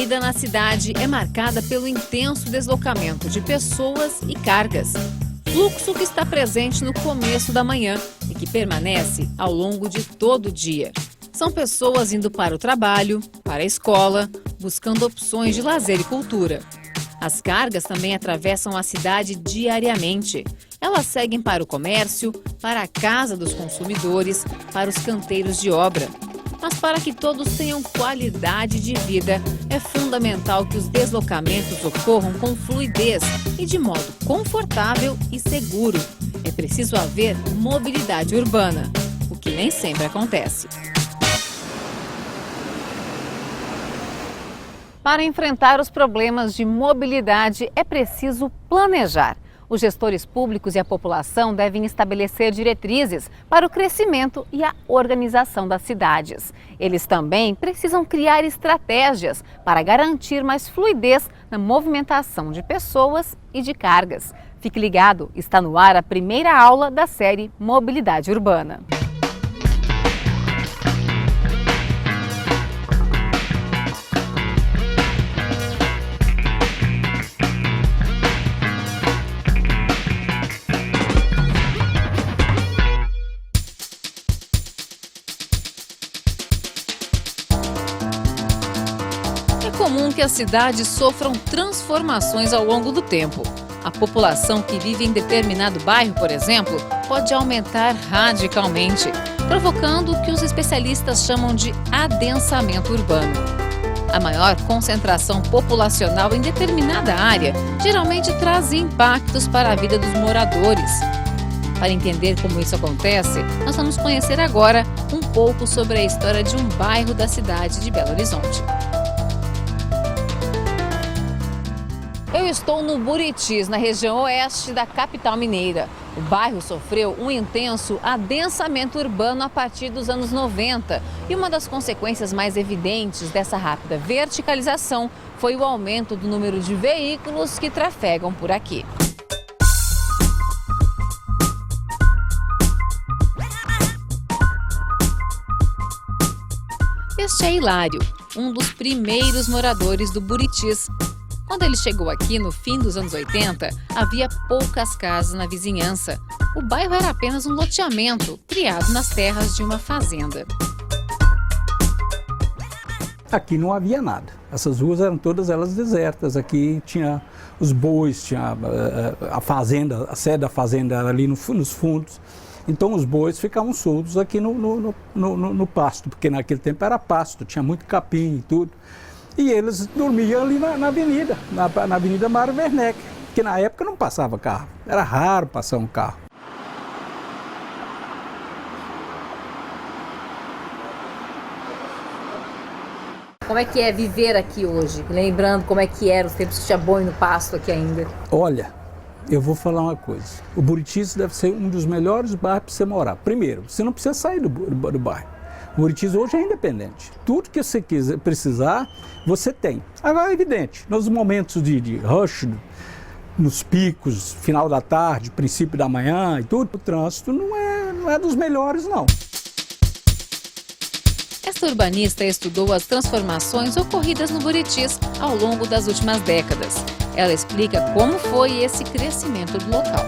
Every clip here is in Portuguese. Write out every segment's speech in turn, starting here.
vida na cidade é marcada pelo intenso deslocamento de pessoas e cargas. Fluxo que está presente no começo da manhã e que permanece ao longo de todo o dia. São pessoas indo para o trabalho, para a escola, buscando opções de lazer e cultura. As cargas também atravessam a cidade diariamente. Elas seguem para o comércio, para a casa dos consumidores, para os canteiros de obra. Mas para que todos tenham qualidade de vida, é fundamental que os deslocamentos ocorram com fluidez e de modo confortável e seguro. É preciso haver mobilidade urbana, o que nem sempre acontece. Para enfrentar os problemas de mobilidade, é preciso planejar. Os gestores públicos e a população devem estabelecer diretrizes para o crescimento e a organização das cidades. Eles também precisam criar estratégias para garantir mais fluidez na movimentação de pessoas e de cargas. Fique ligado, está no ar a primeira aula da série Mobilidade Urbana. É comum que as cidades sofram transformações ao longo do tempo. A população que vive em determinado bairro, por exemplo, pode aumentar radicalmente, provocando o que os especialistas chamam de adensamento urbano. A maior concentração populacional em determinada área geralmente traz impactos para a vida dos moradores. Para entender como isso acontece, nós vamos conhecer agora um pouco sobre a história de um bairro da cidade de Belo Horizonte. Eu estou no Buritis, na região oeste da capital mineira. O bairro sofreu um intenso adensamento urbano a partir dos anos 90. E uma das consequências mais evidentes dessa rápida verticalização foi o aumento do número de veículos que trafegam por aqui. Este é Hilário, um dos primeiros moradores do Buritis. Quando ele chegou aqui no fim dos anos 80, havia poucas casas na vizinhança. O bairro era apenas um loteamento criado nas terras de uma fazenda. Aqui não havia nada. Essas ruas eram todas elas desertas. Aqui tinha os bois, tinha a fazenda, a sede da fazenda era ali nos fundos. Então os bois ficavam soltos aqui no pasto, porque naquele tempo era pasto, tinha muito capim e tudo. E eles dormiam ali na avenida, na Avenida Mário Werneck, que na época não passava carro, era raro passar um carro. Como é que é viver aqui hoje? Lembrando como é que era os tempos que tinha boi no pasto aqui ainda. Olha, eu vou falar uma coisa, o Buritis deve ser um dos melhores bairros para você morar. Primeiro, você não precisa sair do bairro. O Buritis hoje é independente. Tudo que você precisar, você tem. Agora é evidente, nos momentos de rush, nos picos, final da tarde, princípio da manhã e tudo, o trânsito não é dos melhores, não. Esta urbanista estudou as transformações ocorridas no Buritis ao longo das últimas décadas. Ela explica como foi esse crescimento do local.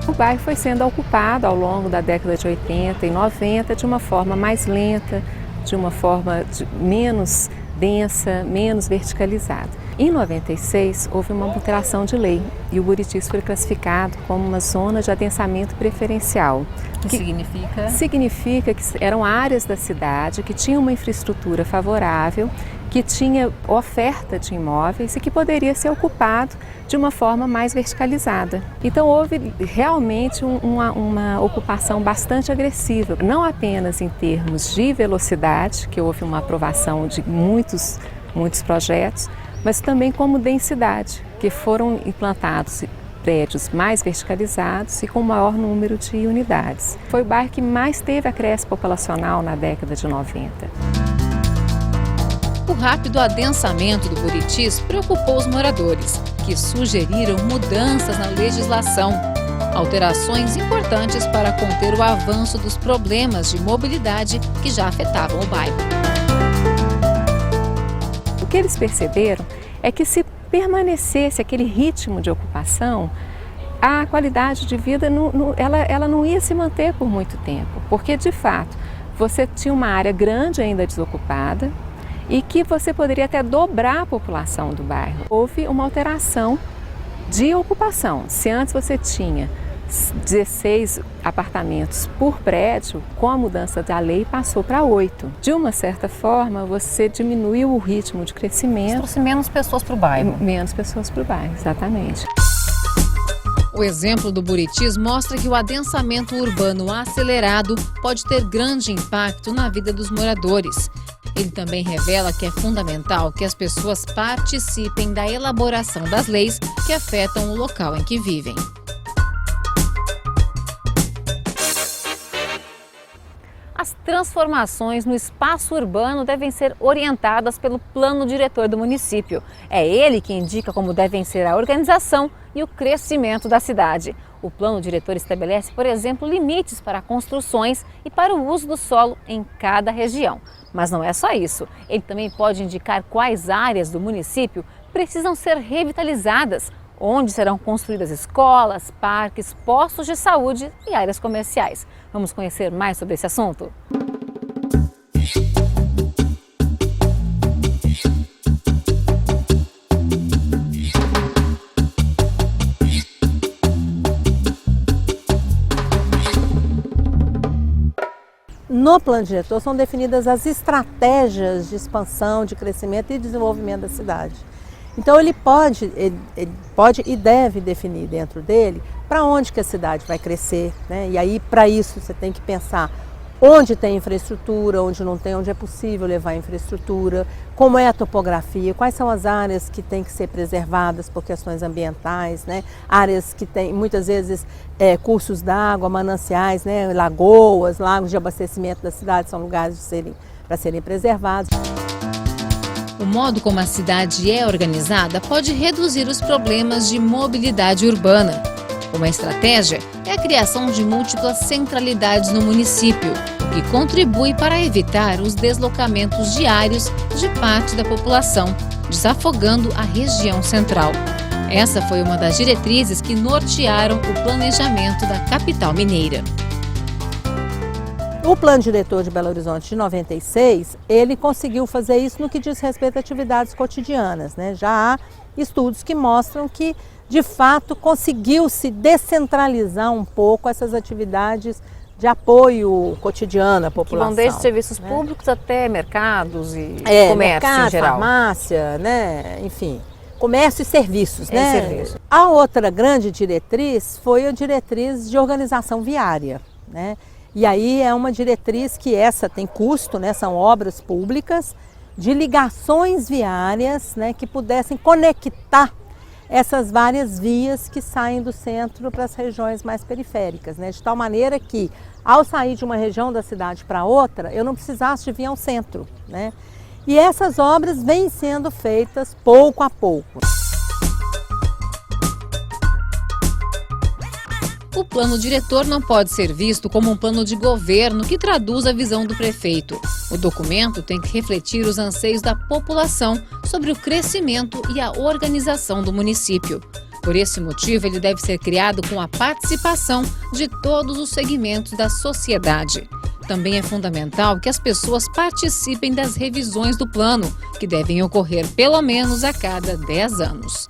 O bairro foi sendo ocupado ao longo da década de 80 e 90 de uma forma mais lenta, de uma forma menos densa, menos verticalizada. Em 96, houve uma alteração de lei e o Buritis foi classificado como uma zona de adensamento preferencial. O que significa? Significa que eram áreas da cidade que tinham uma infraestrutura favorável, que tinha oferta de imóveis e que poderia ser ocupado de uma forma mais verticalizada. Então houve realmente uma ocupação bastante agressiva, não apenas em termos de velocidade, que houve uma aprovação de muitos projetos, mas também como densidade, que foram implantados prédios mais verticalizados e com maior número de unidades. Foi o bairro que mais teve acréscimo populacional na década de 90. O rápido adensamento do Buritis preocupou os moradores, que sugeriram mudanças na legislação. Alterações importantes para conter o avanço dos problemas de mobilidade que já afetavam o bairro. O que eles perceberam é que se permanecesse aquele ritmo de ocupação, a qualidade de vida ela não ia se manter por muito tempo, porque de fato você tinha uma área grande ainda desocupada e que você poderia até dobrar a população do bairro. Houve uma alteração de ocupação. Se antes você tinha 16 apartamentos por prédio, com a mudança da lei passou para 8. De uma certa forma, você diminuiu o ritmo de crescimento. Trouxe menos pessoas para o bairro. Menos pessoas para o bairro, exatamente. O exemplo do Buritis mostra que o adensamento urbano acelerado pode ter grande impacto na vida dos moradores. Ele também revela que é fundamental que as pessoas participem da elaboração das leis que afetam o local em que vivem. As transformações no espaço urbano devem ser orientadas pelo plano diretor do município. É ele que indica como devem ser a organização e o crescimento da cidade. O plano diretor estabelece, por exemplo, limites para construções e para o uso do solo em cada região. Mas não é só isso. Ele também pode indicar quais áreas do município precisam ser revitalizadas, onde serão construídas escolas, parques, postos de saúde e áreas comerciais. Vamos conhecer mais sobre esse assunto? No plano diretor são definidas as estratégias de expansão, de crescimento e desenvolvimento da cidade. Então ele pode e deve definir dentro dele para onde que a cidade vai crescer, né? E aí para isso você tem que pensar onde tem infraestrutura, onde não tem, onde é possível levar infraestrutura, como é a topografia, quais são as áreas que têm que ser preservadas por questões ambientais, né? Áreas que têm muitas vezes cursos d'água, mananciais, né? Lagoas, lagos de abastecimento da cidade são lugares para serem preservados. O modo como a cidade é organizada pode reduzir os problemas de mobilidade urbana. Uma estratégia é a criação de múltiplas centralidades no município, o que contribui para evitar os deslocamentos diários de parte da população, desafogando a região central. Essa foi uma das diretrizes que nortearam o planejamento da capital mineira. O plano diretor de Belo Horizonte de 96, ele conseguiu fazer isso no que diz respeito a atividades cotidianas, né? Já há estudos que mostram que, de fato, conseguiu-se descentralizar um pouco essas atividades de apoio cotidiano à população. Que vão desde serviços públicos até mercados e comércio mercado, em geral. Farmácia, né? Enfim, comércio e serviços, né? Serviço. A outra grande diretriz foi a diretriz de organização viária, né? E aí é uma diretriz que essa tem custo, né? São obras públicas de ligações viárias, né? Que pudessem conectar essas várias vias que saem do centro para as regiões mais periféricas, né? De tal maneira que, ao sair de uma região da cidade para outra, eu não precisasse de vir ao centro, né? E essas obras vêm sendo feitas pouco a pouco. O plano diretor não pode ser visto como um plano de governo que traduz a visão do prefeito. O documento tem que refletir os anseios da população sobre o crescimento e a organização do município. Por esse motivo, ele deve ser criado com a participação de todos os segmentos da sociedade. Também é fundamental que as pessoas participem das revisões do plano, que devem ocorrer pelo menos a cada 10 anos.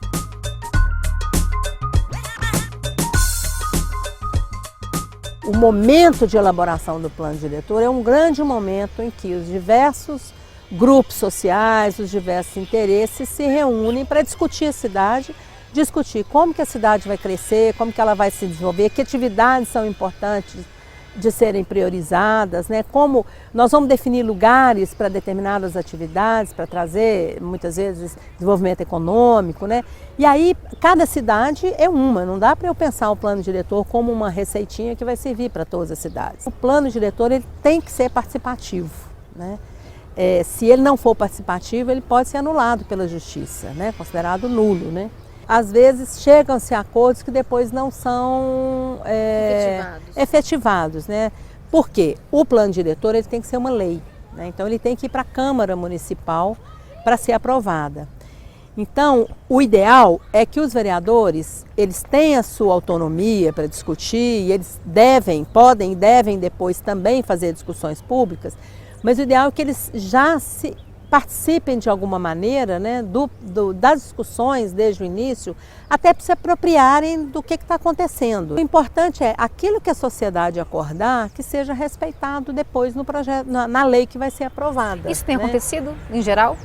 O momento de elaboração do plano diretor é um grande momento em que os diversos grupos sociais, os diversos interesses se reúnem para discutir a cidade, discutir como que a cidade vai crescer, como que ela vai se desenvolver, que atividades são importantes de serem priorizadas, né? Como nós vamos definir lugares para determinadas atividades, para trazer, muitas vezes, desenvolvimento econômico, né? E aí, cada cidade é uma, não dá para eu pensar o plano diretor como uma receitinha que vai servir para todas as cidades. O plano diretor ele tem que ser participativo, né? Se ele não for participativo, ele pode ser anulado pela justiça, né? Considerado nulo, né? Às vezes chegam-se a acordos que depois não são efetivados, né? Por quê? O plano diretor ele tem que ser uma lei, né? Então ele tem que ir para a Câmara Municipal para ser aprovada. Então, o ideal é que os vereadores, eles têm a sua autonomia para discutir, e eles podem e devem depois também fazer discussões públicas, mas o ideal é que eles já participem de alguma maneira, né, das discussões desde o início, até para se apropriarem do que está acontecendo. O importante é aquilo que a sociedade acordar, que seja respeitado depois no projeto, na lei que vai ser aprovada. Isso tem acontecido em geral?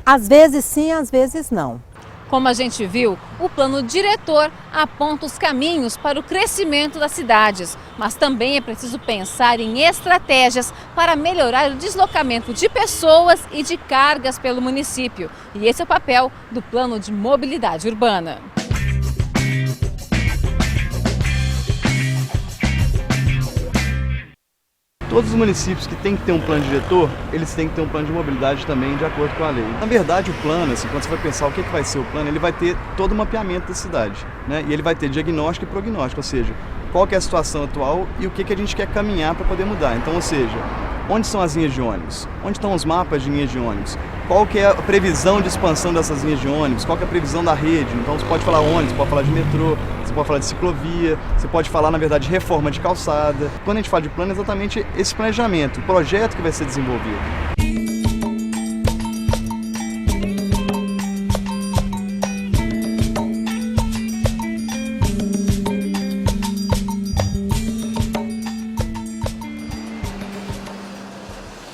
Às vezes sim, às vezes não. Como a gente viu, o plano diretor aponta os caminhos para o crescimento das cidades, mas também é preciso pensar em estratégias para melhorar o deslocamento de pessoas e de cargas pelo município. E esse é o papel do plano de mobilidade urbana. Todos os municípios que têm que ter um plano diretor, eles têm que ter um plano de mobilidade também de acordo com a lei. Na verdade, o plano, assim, quando você vai pensar o que vai ser o plano, ele vai ter todo o mapeamento da cidade, né? E ele vai ter diagnóstico e prognóstico, ou seja, qual que é a situação atual e o que a gente quer caminhar para poder mudar. Então, ou seja, onde são as linhas de ônibus? Onde estão os mapas de linhas de ônibus? Qual que é a previsão de expansão dessas linhas de ônibus? Qual que é a previsão da rede? Então você pode falar ônibus, pode falar de metrô, você pode falar de ciclovia, você pode falar, na verdade, de reforma de calçada. Quando a gente fala de plano, é exatamente esse planejamento, o projeto que vai ser desenvolvido.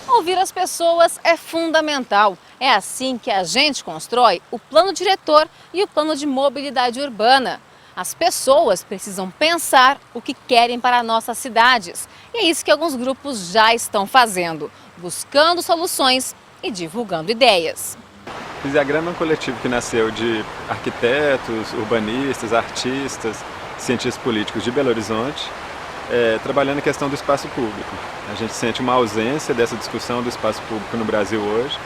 Ouvir as pessoas é fundamental. É assim que a gente constrói o plano diretor e o plano de mobilidade urbana. As pessoas precisam pensar o que querem para nossas cidades. E é isso que alguns grupos já estão fazendo, buscando soluções e divulgando ideias. Fisiagrama é um coletivo que nasceu de arquitetos, urbanistas, artistas, cientistas políticos de Belo Horizonte, trabalhando a questão do espaço público. A gente sente uma ausência dessa discussão do espaço público no Brasil hoje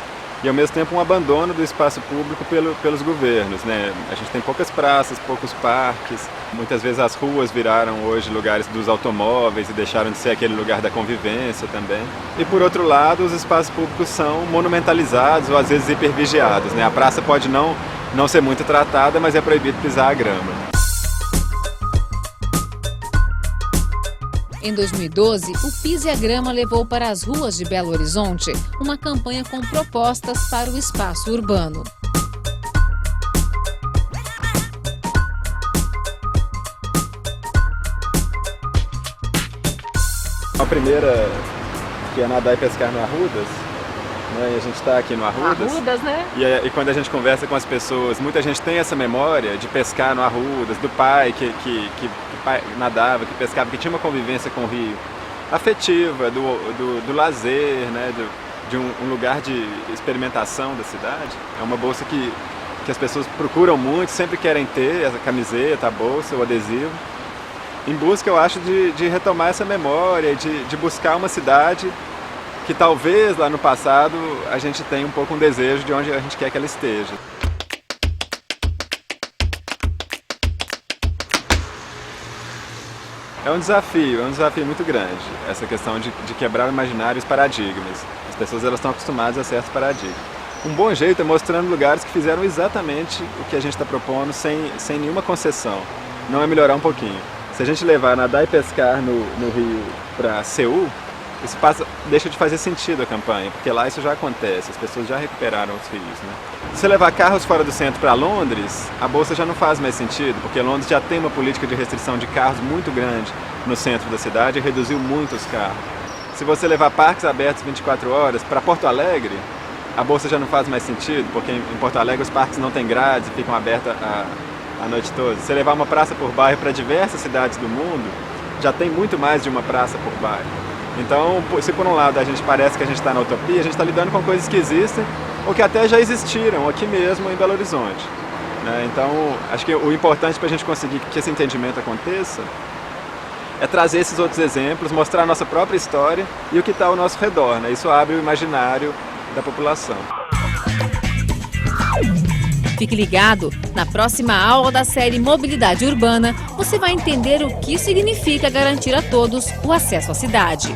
e, ao mesmo tempo, um abandono do espaço público pelos governos, né? A gente tem poucas praças, poucos parques, muitas vezes as ruas viraram hoje lugares dos automóveis e deixaram de ser aquele lugar da convivência também. E, por outro lado, os espaços públicos são monumentalizados ou, às vezes, hipervigiados, né? A praça pode não ser muito tratada, mas é proibido pisar a grama. Em 2012, o Pise a Grama levou para as ruas de Belo Horizonte uma campanha com propostas para o espaço urbano. A primeira, que é nadar e pescar no Arrudas, né? E a gente está aqui no Arrudas. Arrudas, né? E quando a gente conversa com as pessoas, muita gente tem essa memória de pescar no Arrudas, do pai que nadava, que pescava, que tinha uma convivência com o rio afetiva, do lazer, né? De um lugar de experimentação da cidade. É uma bolsa que as pessoas procuram muito, sempre querem ter essa camiseta, a bolsa, o adesivo, em busca, eu acho, de retomar essa memória, de buscar uma cidade que talvez lá no passado a gente tenha um pouco um desejo de onde a gente quer que ela esteja. É um desafio muito grande, essa questão de quebrar o imaginário e os paradigmas. As pessoas elas estão acostumadas a certos paradigmas. Um bom jeito é mostrando lugares que fizeram exatamente o que a gente está propondo sem nenhuma concessão. Não é melhorar um pouquinho. Se a gente levar nadar e pescar no Rio para Seul, isso deixa de fazer sentido a campanha, porque lá isso já acontece, as pessoas já recuperaram os rios, né? Se você levar carros fora do centro para Londres, a bolsa já não faz mais sentido, porque Londres já tem uma política de restrição de carros muito grande no centro da cidade e reduziu muito os carros. Se você levar parques abertos 24 horas para Porto Alegre, a bolsa já não faz mais sentido, porque em Porto Alegre os parques não têm grades e ficam abertos a noite toda. Se você levar uma praça por bairro para diversas cidades do mundo, já tem muito mais de uma praça por bairro. Então, se por um lado a gente parece que a gente está na utopia, a gente está lidando com coisas que existem ou que até já existiram aqui mesmo em Belo Horizonte, né? Então, acho que o importante para a gente conseguir que esse entendimento aconteça é trazer esses outros exemplos, mostrar a nossa própria história e o que está ao nosso redor, né? Isso abre o imaginário da população. Fique ligado, na próxima aula da série Mobilidade Urbana, você vai entender o que significa garantir a todos o acesso à cidade.